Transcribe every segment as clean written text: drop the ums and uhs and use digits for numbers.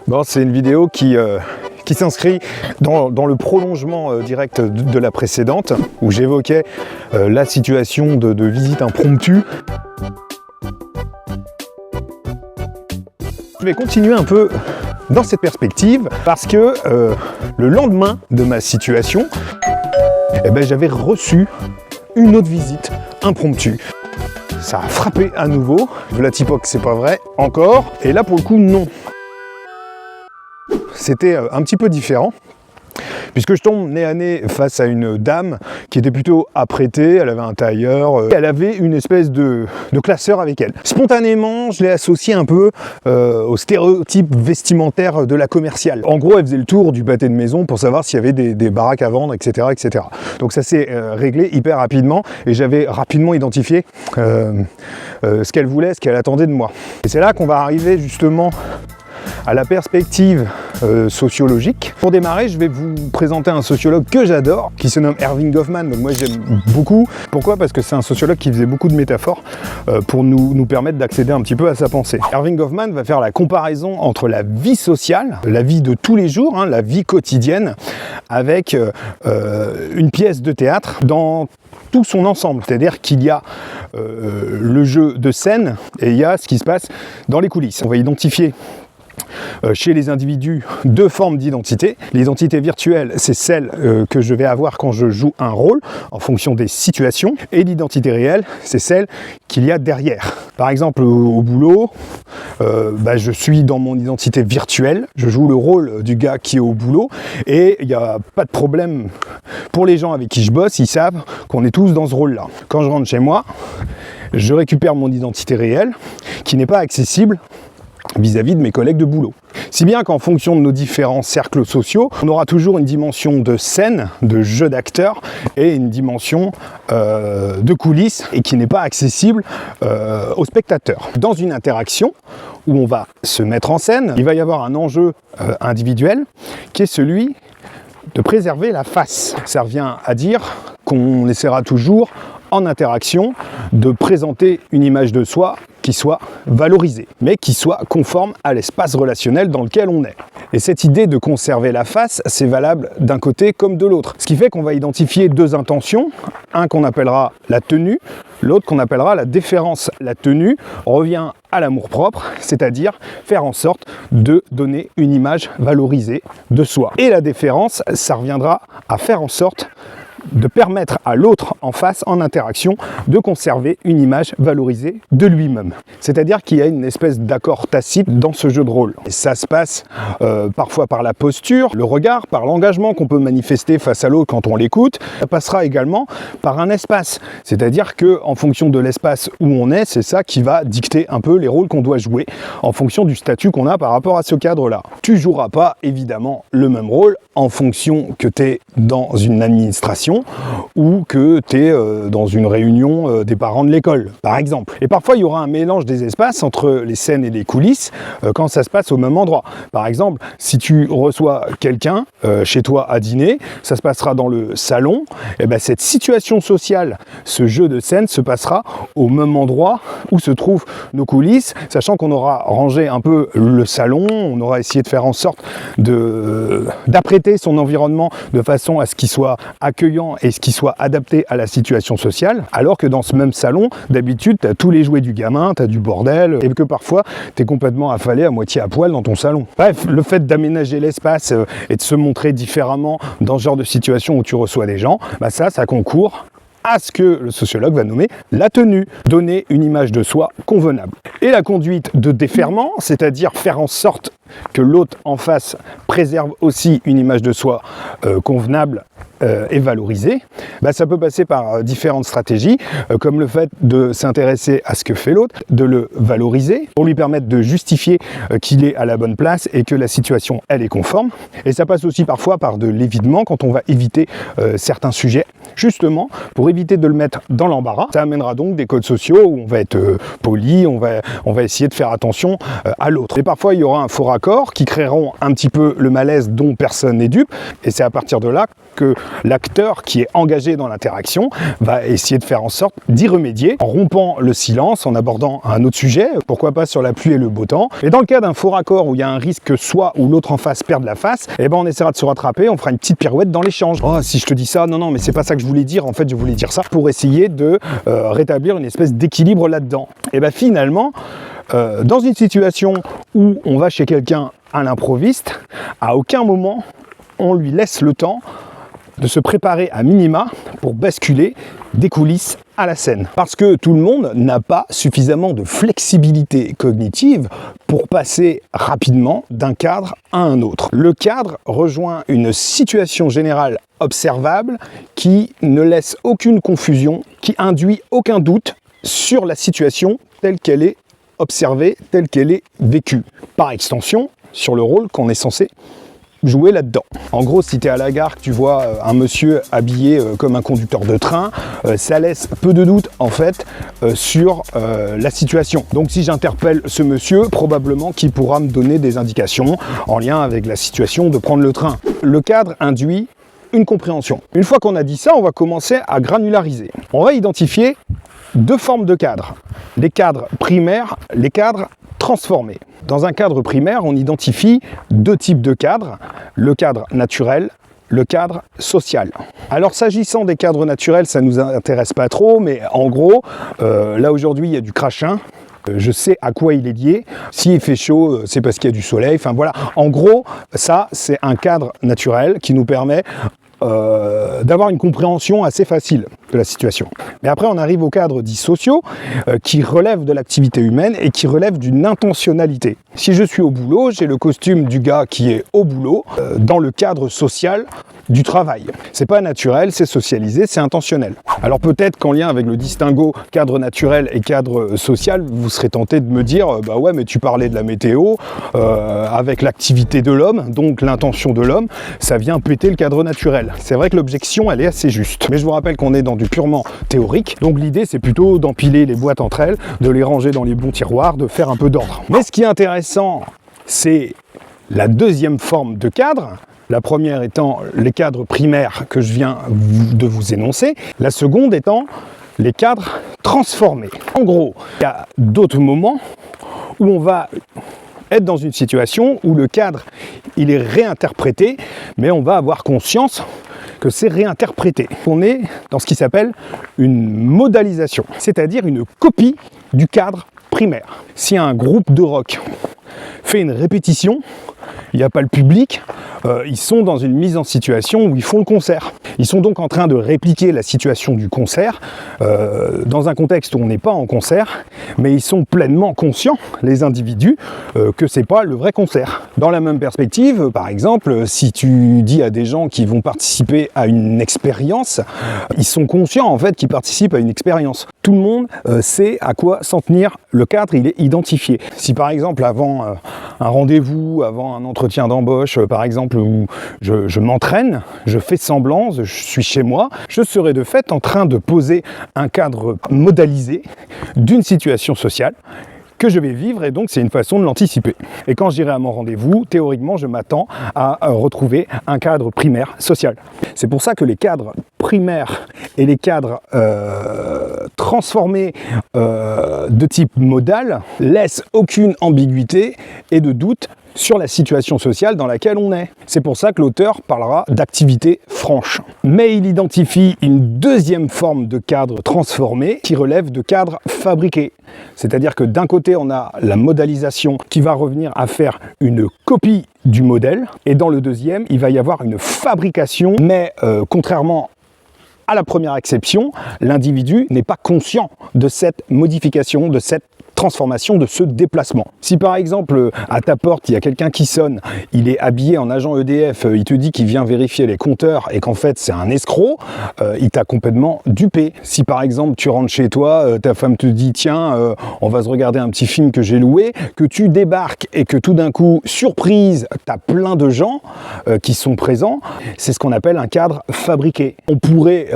Bon, c'est une vidéo qui s'inscrit dans le prolongement direct de la précédente, où j'évoquais la situation de visite impromptue. Je vais continuer un peu dans cette perspective, parce que le lendemain de ma situation, j'avais reçu une autre visite impromptue. Ça a frappé à nouveau. La typoque, c'est pas vrai, encore. Et là, pour le coup, non. C'était un petit peu différent, puisque je tombe nez à nez face à une dame qui était plutôt apprêtée, elle avait un tailleur, elle avait une espèce de classeur avec elle. Spontanément, je l'ai associé un peu au stéréotype vestimentaire de la commerciale. En gros, elle faisait le tour du pâté de maison pour savoir s'il y avait des baraques à vendre, etc. etc. Donc ça s'est réglé hyper rapidement, et j'avais rapidement identifié ce qu'elle voulait, ce qu'elle attendait de moi. Et c'est là qu'on va arriver justement à la perspective sociologique. Pour démarrer, je vais vous présenter un sociologue que j'adore, qui se nomme Erving Goffman. Donc moi j'aime beaucoup. Pourquoi? Parce que c'est un sociologue qui faisait beaucoup de métaphores pour nous permettre d'accéder un petit peu à sa pensée. Erving Goffman va faire la comparaison entre la vie sociale, la vie de tous les jours, la vie quotidienne, avec une pièce de théâtre dans tout son ensemble. C'est-à-dire qu'il y a le jeu de scène et il y a ce qui se passe dans les coulisses. On va identifier chez les individus deux formes d'identité. L'identité virtuelle, c'est celle que je vais avoir quand je joue un rôle en fonction des situations, et l'identité réelle, c'est celle qu'il y a derrière. Par exemple, au boulot, je suis dans mon identité virtuelle, je joue le rôle du gars qui est au boulot, et il n'y a pas de problème pour les gens avec qui je bosse, ils savent qu'on est tous dans ce rôle-là. Quand je rentre chez moi, je récupère mon identité réelle, qui n'est pas accessible vis-à-vis de mes collègues de boulot. Si bien qu'en fonction de nos différents cercles sociaux, on aura toujours une dimension de scène, de jeu d'acteur, et une dimension de coulisses, et qui n'est pas accessible aux spectateurs. Dans une interaction où on va se mettre en scène, il va y avoir un enjeu individuel qui est celui de préserver la face. Ça revient à dire qu'on essaiera toujours, en interaction, de présenter une image de soi qui soit valorisée, mais qui soit conforme à l'espace relationnel dans lequel on est. Et cette idée de conserver la face, c'est valable d'un côté comme de l'autre. Ce qui fait qu'on va identifier deux intentions, un qu'on appellera la tenue, l'autre qu'on appellera la déférence. La tenue revient à l'amour-propre, c'est-à-dire faire en sorte de donner une image valorisée de soi. Et la déférence, ça reviendra à faire en sorte de permettre à l'autre en face, en interaction, de conserver une image valorisée de lui-même. C'est-à-dire qu'il y a une espèce d'accord tacite dans ce jeu de rôle. Et ça se passe parfois par la posture, le regard, par l'engagement qu'on peut manifester face à l'autre quand on l'écoute. Ça passera également par un espace. C'est-à-dire qu'en fonction de l'espace où on est, c'est ça qui va dicter un peu les rôles qu'on doit jouer en fonction du statut qu'on a par rapport à ce cadre-là. Tu joueras pas, évidemment, le même rôle en fonction que tu es dans une administration ou que tu es dans une réunion des parents de l'école, par exemple. Et parfois, il y aura un mélange des espaces entre les scènes et les coulisses quand ça se passe au même endroit. Par exemple, si tu reçois quelqu'un chez toi à dîner, ça se passera dans le salon, et cette situation sociale, ce jeu de scène se passera au même endroit où se trouvent nos coulisses, sachant qu'on aura rangé un peu le salon, on aura essayé de faire en sorte d'apprêter son environnement de façon à ce qu'il soit accueillant et ce qui soit adapté à la situation sociale, alors que dans ce même salon, d'habitude, tu as tous les jouets du gamin, tu as du bordel, et que parfois, tu es complètement affalé à moitié à poil dans ton salon. Bref, le fait d'aménager l'espace et de se montrer différemment dans ce genre de situation où tu reçois des gens, ça concourt à ce que le sociologue va nommer la tenue, donner une image de soi convenable. Et la conduite de déferment, c'est-à-dire faire en sorte que l'autre en face préserve aussi une image de soi convenable et valorisée, ça peut passer par différentes stratégies, comme le fait de s'intéresser à ce que fait l'autre, de le valoriser, pour lui permettre de justifier qu'il est à la bonne place et que la situation, elle est conforme. Et ça passe aussi parfois par de l'évitement, quand on va éviter certains sujets, justement pour éviter de le mettre dans l'embarras. Ça amènera donc des codes sociaux où on va être poli, on va essayer de faire attention à l'autre. Et parfois, il y aura un faux raccords qui créeront un petit peu le malaise dont personne n'est dupe, et c'est à partir de là que l'acteur qui est engagé dans l'interaction va essayer de faire en sorte d'y remédier en rompant le silence, en abordant un autre sujet, pourquoi pas sur la pluie et le beau temps. Et dans le cas d'un faux raccord où il y a un risque que soit ou l'autre en face perde la face, eh ben on essaiera de se rattraper, on fera une petite pirouette dans l'échange. Oh, si je te dis ça, non, mais c'est pas ça que je voulais dire, en fait je voulais dire ça pour essayer de rétablir une espèce d'équilibre là-dedans. Et ben finalement, dans une situation où on va chez quelqu'un à l'improviste, à aucun moment on lui laisse le temps de se préparer à minima pour basculer des coulisses à la scène. Parce que tout le monde n'a pas suffisamment de flexibilité cognitive pour passer rapidement d'un cadre à un autre. Le cadre rejoint une situation générale observable qui ne laisse aucune confusion, qui induit aucun doute sur la situation telle qu'elle est observée, telle qu'elle est vécue. Par extension, sur le rôle qu'on est censé jouer là-dedans. En gros, si tu es à la gare, que tu vois un monsieur habillé comme un conducteur de train, ça laisse peu de doute en fait sur la situation. Donc si j'interpelle ce monsieur, probablement qu'il pourra me donner des indications en lien avec la situation de prendre le train. Le cadre induit une compréhension. Une fois qu'on a dit ça, on va commencer à granulariser. On va identifier deux formes de cadres. Les cadres primaires, les cadres transformés. Dans un cadre primaire, on identifie deux types de cadres, le cadre naturel, le cadre social. Alors s'agissant des cadres naturels, ça ne nous intéresse pas trop, mais en gros, là aujourd'hui il y a du crachin, je sais à quoi il est lié. S'il fait chaud, c'est parce qu'il y a du soleil, enfin voilà. En gros, ça c'est un cadre naturel qui nous permet d'avoir une compréhension assez facile de la situation. Mais après, on arrive aux cadres dits sociaux qui relèvent de l'activité humaine et qui relèvent d'une intentionnalité. Si je suis au boulot, j'ai le costume du gars qui est au boulot dans le cadre social du travail. C'est pas naturel, c'est socialisé, c'est intentionnel. Alors peut-être qu'en lien avec le distinguo cadre naturel et cadre social, vous serez tenté de me dire bah ouais, mais tu parlais de la météo avec l'activité de l'homme, donc l'intention de l'homme, ça vient péter le cadre naturel. C'est vrai que l'objection, elle est assez juste. Mais je vous rappelle qu'on est dans du purement théorique, donc l'idée c'est plutôt d'empiler les boîtes entre elles, de les ranger dans les bons tiroirs, de faire un peu d'ordre. Mais ce qui est intéressant, c'est la deuxième forme de cadre. La première étant les cadres primaires que je viens de vous énoncer, la seconde étant les cadres transformés. En gros, il y a d'autres moments où on va être dans une situation où le cadre, il est réinterprété, mais on va avoir conscience que c'est réinterprété. On est dans ce qui s'appelle une modalisation, c'est-à-dire une copie du cadre primaire. Si un groupe de rock fait une répétition, il n'y a pas le public, ils sont dans une mise en situation où ils font le concert. Ils sont donc en train de répliquer la situation du concert dans un contexte où on n'est pas en concert, mais ils sont pleinement conscients, les individus, que c'est pas le vrai concert. Dans la même perspective, par exemple, si tu dis à des gens qui vont participer à une expérience, ils sont conscients en fait qu'ils participent à une expérience. Tout le monde sait à quoi s'en tenir. Le cadre, il est identifié. Si par exemple, avant un rendez-vous, avant un entretien d'embauche, par exemple, où je m'entraîne, je fais semblant, je suis chez moi, je serai de fait en train de poser un cadre modalisé d'une situation sociale que je vais vivre, et donc c'est une façon de l'anticiper. Et quand j'irai à mon rendez-vous, théoriquement, je m'attends à retrouver un cadre primaire social. C'est pour ça que les cadres primaires et les cadres transformés de type modal laissent aucune ambiguïté et de doute sur la situation sociale dans laquelle on est. C'est pour ça que l'auteur parlera d'activité franche. Mais il identifie une deuxième forme de cadre transformé qui relève de cadre fabriqué. C'est-à-dire que d'un côté, on a la modalisation qui va revenir à faire une copie du modèle, et dans le deuxième, il va y avoir une fabrication, mais contrairement à la première exception, l'individu n'est pas conscient de cette modification, de cette transformation, de ce déplacement. Si par exemple à ta porte il y a quelqu'un qui sonne, il est habillé en agent EDF, il te dit qu'il vient vérifier les compteurs et qu'en fait c'est un escroc, il t'a complètement dupé. Si par exemple tu rentres chez toi, ta femme te dit tiens on va se regarder un petit film que j'ai loué, que tu débarques et que tout d'un coup, surprise, t'as plein de gens qui sont présents, c'est ce qu'on appelle un cadre fabriqué. On pourrait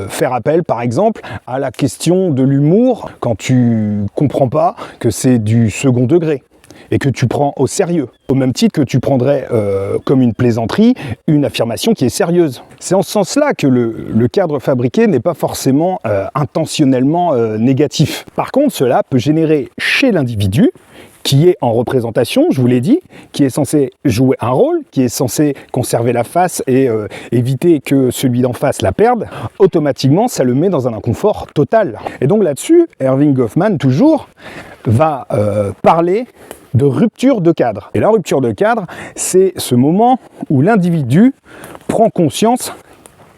faire appel par exemple à la question de l'humour quand tu comprends pas que c'est du second degré et que tu prends au sérieux, au même titre que tu prendrais comme une plaisanterie une affirmation qui est sérieuse. C'est en ce sens-là que le cadre fabriqué n'est pas forcément intentionnellement négatif. Par contre, cela peut générer chez l'individu, qui est en représentation, je vous l'ai dit, qui est censé jouer un rôle, qui est censé conserver la face et éviter que celui d'en face la perde, automatiquement ça le met dans un inconfort total. Et donc là-dessus, Erving Goffman, toujours, va parler de rupture de cadre. Et la rupture de cadre, c'est ce moment où l'individu prend conscience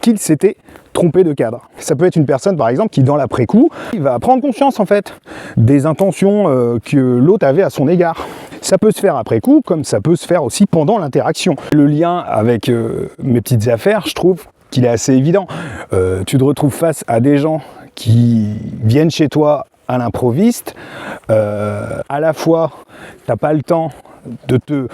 qu'il s'était trompé de cadre. Ça peut être une personne par exemple qui dans l'après-coup, il va prendre conscience en fait des intentions que l'autre avait à son égard. Ça peut se faire après coup comme ça peut se faire aussi pendant l'interaction. Le lien avec mes petites affaires, je trouve qu'il est assez évident. Tu te retrouves face à des gens qui viennent chez toi à l'improviste, à la fois t'as pas le temps de te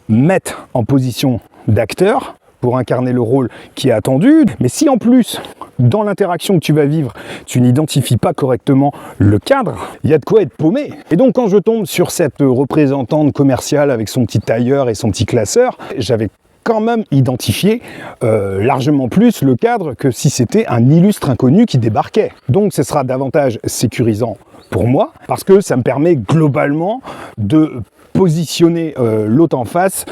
mettre en position d'acteur pour incarner le rôle qui est attendu, mais si en plus, dans l'interaction que tu vas vivre, tu n'identifies pas correctement le cadre, il y a de quoi être paumé. Et donc quand je tombe sur cette représentante commerciale avec son petit tailleur et son petit classeur, j'avais quand même identifié largement plus le cadre que si c'était un illustre inconnu qui débarquait. Donc ce sera davantage sécurisant pour moi, parce que ça me permet globalement de positionner l'autre en face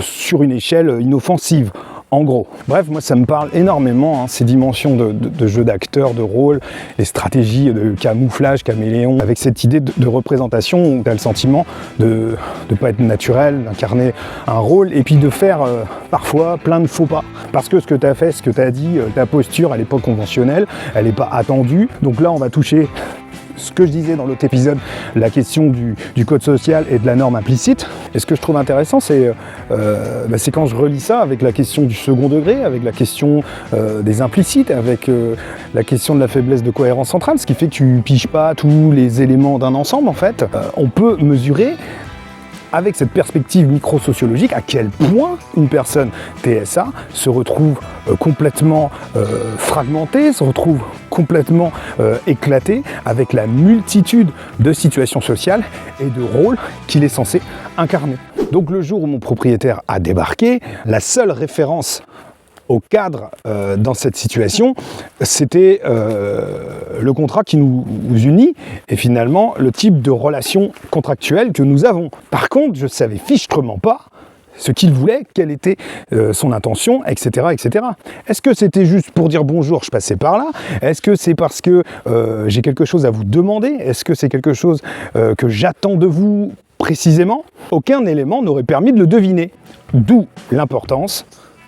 sur une échelle inoffensive. En gros. Bref, moi ça me parle énormément, ces dimensions de jeu d'acteur, de rôle, les stratégies de camouflage, caméléon, avec cette idée de représentation où tu as le sentiment de ne pas être naturel, d'incarner un rôle et puis de faire parfois plein de faux pas. Parce que ce que tu as fait, ce que tu as dit, ta posture à l'époque conventionnelle, elle n'est pas attendue. Donc là on va toucher ce que je disais dans l'autre épisode, la question du code social et de la norme implicite. Et ce que je trouve intéressant, c'est quand je relis ça avec la question du second degré, avec la question des implicites, avec la question de la faiblesse de cohérence centrale, ce qui fait que tu piges pas tous les éléments d'un ensemble, en fait. On peut mesurer avec cette perspective micro-sociologique, à quel point une personne TSA se retrouve complètement fragmentée, se retrouve complètement éclatée avec la multitude de situations sociales et de rôles qu'il est censé incarner. Donc le jour où mon propriétaire a débarqué, la seule référence au cadre dans cette situation, c'était le contrat qui nous unit et finalement le type de relation contractuelle que nous avons. Par contre, je ne savais fichtrement pas ce qu'il voulait, quelle était son intention, etc., etc. Est-ce que c'était juste pour dire bonjour, je passais par là? Est-ce que c'est parce que j'ai quelque chose à vous demander? Est-ce que c'est quelque chose que j'attends de vous précisément? Aucun élément n'aurait permis de le deviner. D'où l'importance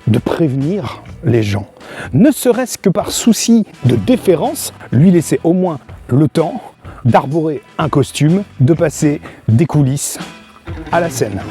de prévenir les gens. Ne serait-ce que par souci de déférence, lui laisser au moins le temps d'arborer un costume, de passer des coulisses à la scène.